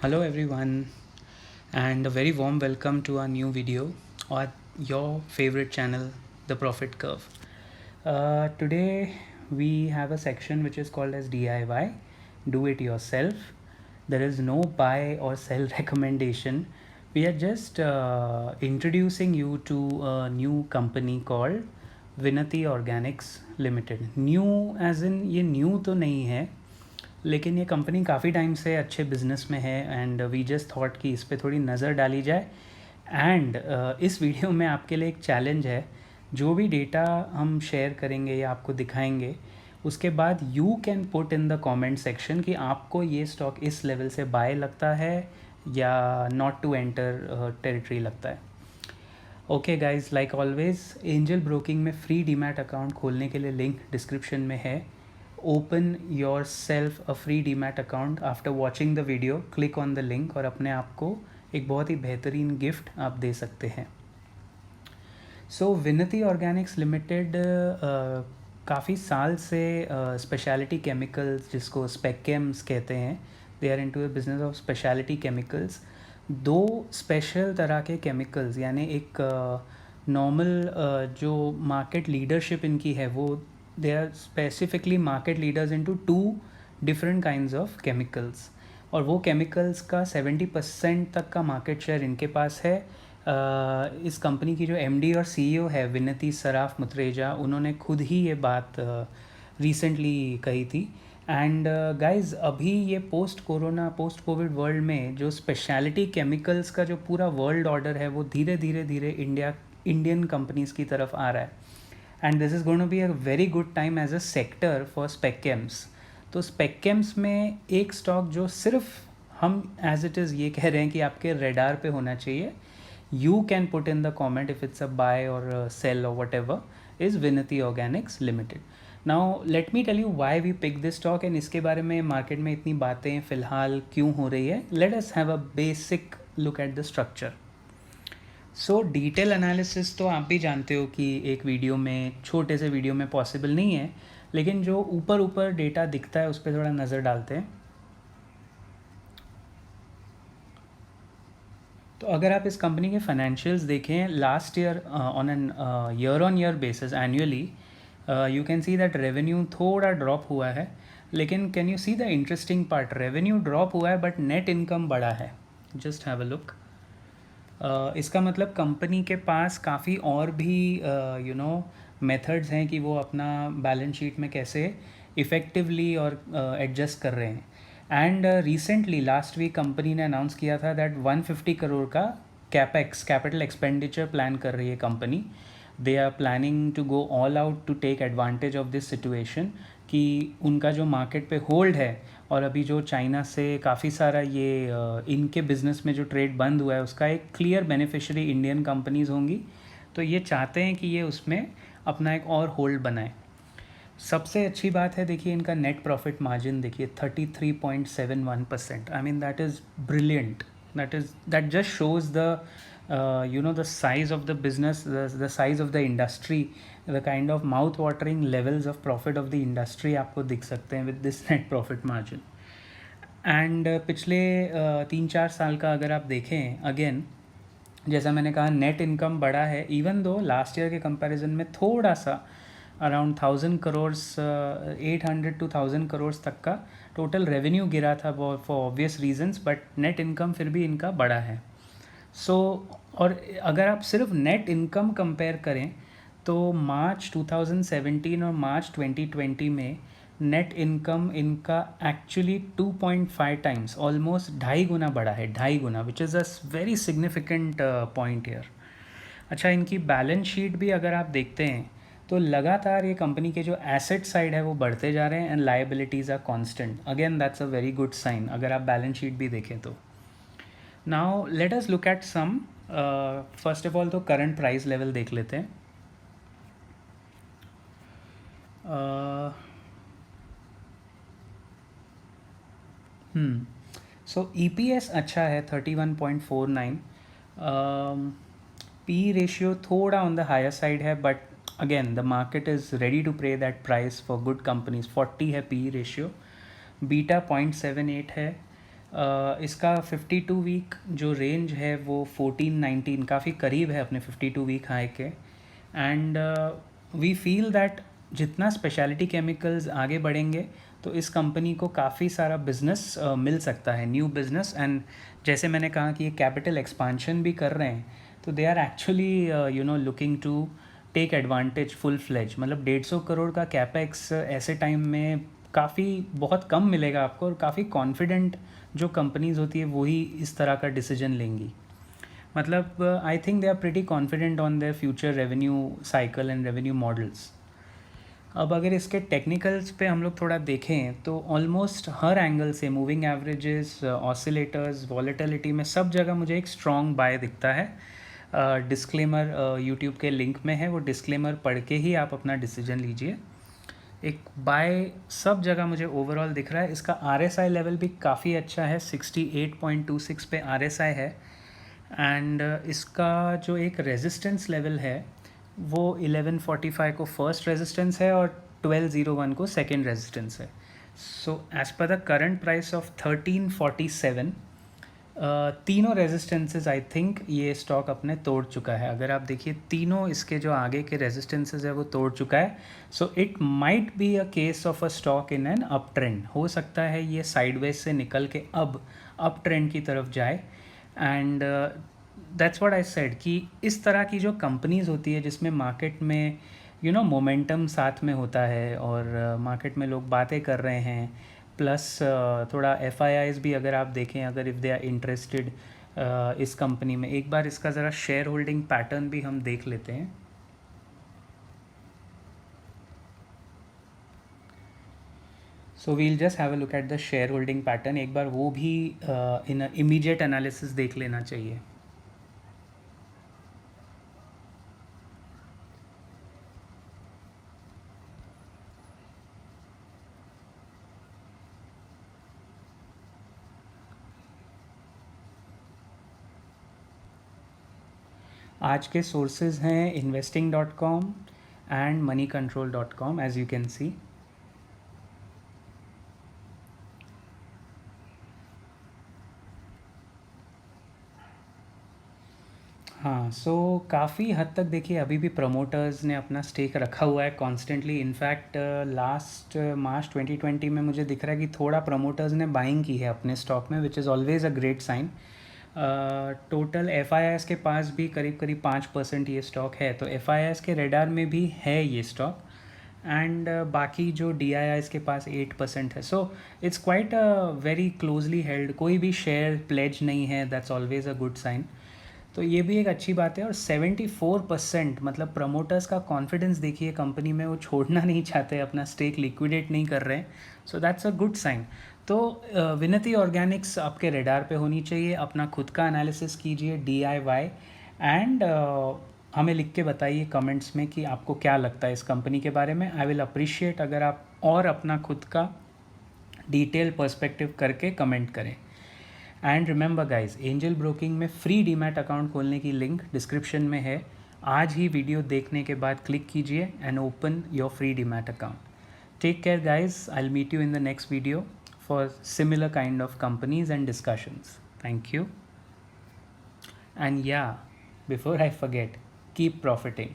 Hello everyone, and a very warm welcome to our new video on your favorite channel, The Profit Curve. Today we have a section which is called as DIY, Do It Yourself. There is no buy or sell recommendation. We are just introducing you to a new company called Vinati Organics Limited. New as in ये new तो नहीं है, लेकिन ये company काफ़ी time से अच्छे business में है एंड वी जस्ट थॉट कि इस पर थोड़ी नज़र डाली जाए। एंड इस वीडियो में आपके लिए एक चैलेंज है। जो भी डेटा हम शेयर करेंगे या आपको दिखाएंगे, उसके बाद you can put in the comment section कि आपको ये स्टॉक इस लेवल से बाय लगता है या नॉट टू एंटर टेरिटरी लगता है। Okay guys, like always angel broking में फ्री डीमैट अकाउंट खोलने के लिए लिंक डिस्क्रिप्शन में है। Open your self a free demat account after watching the video, click on the link और अपने आप को एक बहुत ही बेहतरीन गिफ्ट आप दे सकते हैं। सो विनती ऑर्गेनिक्स लिमिटेड काफ़ी साल से स्पेशलिटी केमिकल्स, जिसको स्पेकेम्स कहते हैं, they are into the business of specialty chemicals. दो स्पेशल तरह के केमिकल्स, यानी एक नॉर्मल जो मार्केट लीडरशिप इनकी है वो they are specifically market leaders into two different kinds of chemicals, और वो केमिकल्स का 70% तक का मार्केट शेयर इनके पास है। इस कंपनी की जो एमडी और सीईओ है विनती सराफ मुत्रेजा, उन्होंने खुद ही ये बात रिसेंटली कही थी। एंड गाइज, अभी ये post corona post Covid world में जो स्पेशलिटी केमिकल्स का जो पूरा वर्ल्ड ऑर्डर है वो धीरे धीरे धीरे इंडियन कंपनीज़ की तरफ आ रहा है। And this is going to be a very good time as a sector for specams. तो स्पेकेम्स में एक स्टॉक जो सिर्फ हम एज इट इज़ ये कह रहे हैं कि आपके रेडार पे होना चाहिए, you can put in the comment if it's a buy or sell or whatever, is Vinati organics limited. Now let me tell you why we pick this stock and इसके बारे में मार्केट में इतनी बातें फ़िलहाल क्यों हो रही है। Let us have a basic look at the structure. So detail analysis तो आप भी जानते हो कि एक वीडियो में, छोटे से वीडियो में पॉसिबल नहीं है, लेकिन जो ऊपर ऊपर डेटा दिखता है उस पर थोड़ा नज़र डालते हैं। तो अगर आप इस कंपनी के फाइनेंशियल्स देखें last year on an year on year basis annually, you can see that revenue थोड़ा ड्रॉप हुआ है, लेकिन can you see the interesting part, revenue drop हुआ है बट नेट इनकम बढ़ा है। Just have a look. इसका मतलब कंपनी के पास काफ़ी और भी मेथड्स हैं कि वो अपना बैलेंस शीट में कैसे इफ़ेक्टिवली और एडजस्ट कर रहे हैं। And recently last week company ने अनाउंस किया था दैट 150 करोड़ का कैपेक्स कैपिटल एक्सपेंडिचर प्लान कर रही है company. They are planning to go all out to take advantage of this situation कि उनका जो मार्केट पे होल्ड है, और अभी जो चाइना से काफ़ी सारा ये इनके बिज़नेस में जो ट्रेड बंद हुआ है, उसका एक क्लियर बेनिफिशियरी इंडियन कंपनीज़ होंगी। तो ये चाहते हैं कि ये उसमें अपना एक और होल्ड बनाए। सबसे अच्छी बात है, देखिए इनका नेट प्रॉफिट मार्जिन देखिए 33.71%। I mean that is brilliant. That just shows the the size of the business, the size of the industry, the kind of mouth watering levels of profit of the industry आपको दिख सकते हैं with this net profit margin। And पिछले 3-4 साल का अगर आप देखें, अगेन जैसा मैंने कहा, नेट इनकम बढ़ा है, इवन दो लास्ट ईयर के कंपैरिजन में थोड़ा सा अराउंड 1000 करोड़, 800 to 1000 करोड़ तक का टोटल रेवेन्यू गिरा था for obvious reasons, but net income फिर भी इनका बढ़ा है। सो और अगर आप सिर्फ नेट इनकम कंपेयर करें तो मार्च 2017 और मार्च 2020 में नेट इनकम इनका एक्चुअली 2.5 टाइम्स, ऑलमोस्ट 2.5 गुना बढ़ा है, 2.5 गुना, which is a very significant point year. अच्छा, इनकी बैलेंस शीट भी अगर आप देखते हैं तो लगातार ये कंपनी के जो एसेट साइड है वो बढ़ते जा रहे हैं and liabilities are constant. Again that's a very good sign अगर आप बैलेंस शीट भी देखें तो। Now let us look at some, first of all तो करंट प्राइस लेवल देख लेते हैं। सो ईपीएस अच्छा है 31.49। पी रेशियो थोड़ा ऑन द हायर साइड है, but again the market is ready to pay that price for good companies. 40 है P ratio. Beta 0.78 है। इसका 52 वीक जो रेंज है वो 14-19 काफ़ी करीब है अपने 52 वीक हाई के। एंड वी फील दैट जितना स्पेशलिटी केमिकल्स आगे बढ़ेंगे तो इस कंपनी को काफ़ी सारा बिजनेस मिल सकता है, न्यू बिजनेस। एंड जैसे मैंने कहा कि ये कैपिटल एक्सपांशन भी कर रहे हैं, तो they are actually looking to take advantage full fledge. मतलब 150 करोड़ का कैपेक्स ऐसे टाइम में काफ़ी बहुत कम मिलेगा आपको, और काफ़ी कॉन्फिडेंट जो कंपनीज होती है वही इस तरह का डिसीजन लेंगी। मतलब I think they are pretty confident on their future revenue cycle and revenue models. अब अगर इसके टेक्निकल्स पे हम लोग थोड़ा देखें तो ऑलमोस्ट हर एंगल से, मूविंग एवरेजेस, ऑसिलेटर्स, वॉलेटिलिटी में सब जगह मुझे एक स्ट्रॉन्ग बाय दिखता है। डिस्क्लेमर यूट्यूब के लिंक में है, वो डिस्क्लेमर पढ़ के ही आप अपना डिसीजन लीजिए। एक बाय सब जगह मुझे ओवरऑल दिख रहा है। इसका RSI लेवल भी काफ़ी अच्छा है, 68.26 पे RSI है। एंड इसका जो एक रेजिस्टेंस लेवल है वो 1145 को फर्स्ट रेजिस्टेंस है और 1201 को सेकंड रेजिस्टेंस है। So as per the current price of 1347, तीनों रेजिस्टेंसेस आई थिंक ये स्टॉक अपने तोड़ चुका है। अगर आप देखिए तीनों इसके जो आगे के रेजिस्टेंसेस है वो तोड़ चुका है। So it might be a case of a stock in an up trend. हो सकता है ये साइडवेज से निकल के अब अप ट्रेंड की तरफ जाए। And that's what I said कि इस तरह की जो कंपनीज होती है जिसमें मार्केट में मोमेंटम साथ में होता है और मार्केट में लोग बातें कर रहे हैं, प्लस थोड़ा FIIs भी अगर आप देखें, अगर इफ़ दे आर इंटरेस्टेड इस कंपनी में, एक बार इसका ज़रा शेयर होल्डिंग पैटर्न भी हम देख लेते हैं। So we'll just have a look at the share holding pattern, एक बार वो भी इन इमीडिएट एनालिसिस देख लेना चाहिए। आज के सोर्सेज हैं investing.com and moneycontrol.com as you can see. हाँ, सो काफ़ी हद तक देखिए अभी भी प्रमोटर्स ने अपना स्टेक रखा हुआ है कॉन्स्टेंटली। इनफैक्ट लास्ट मार्च 2020 में मुझे दिख रहा है कि थोड़ा प्रमोटर्स ने बाइंग की है अपने स्टॉक में, which is always a great sign. Total FIIs के पास भी करीब करीब 5% ये स्टॉक है, तो FIIs के रेडार में भी है ये स्टॉक। एंड बाकी जो DIIs के पास 8% है। So it's quite a very closely held, कोई भी शेयर प्लेज नहीं है, that's always a good sign. तो ये भी एक अच्छी बात है। और 74% मतलब प्रमोटर्स का कॉन्फिडेंस देखिए कंपनी में, वो छोड़ना नहीं चाहते, अपना स्टेक लिक्विडेट नहीं कर रहे हैं। So that's a good sign. तो विनती ऑर्गेनिक्स आपके रेडार पे होनी चाहिए। अपना खुद का एनालिसिस कीजिए DIY, एंड हमें लिख के बताइए कमेंट्स में कि आपको क्या लगता है इस कंपनी के बारे में। आई विल अप्रिशिएट अगर आप और अपना खुद का डिटेल पर्सपेक्टिव करके कमेंट करें। And remember guys, angel broking में फ्री डीमैट अकाउंट खोलने की लिंक डिस्क्रिप्शन में है। आज ही वीडियो देखने के बाद क्लिक कीजिए and open your free demat account. Take care guys, I will meet you in the next video for similar kind of companies and discussions. Thank you. And yeah, before I forget, keep profiting.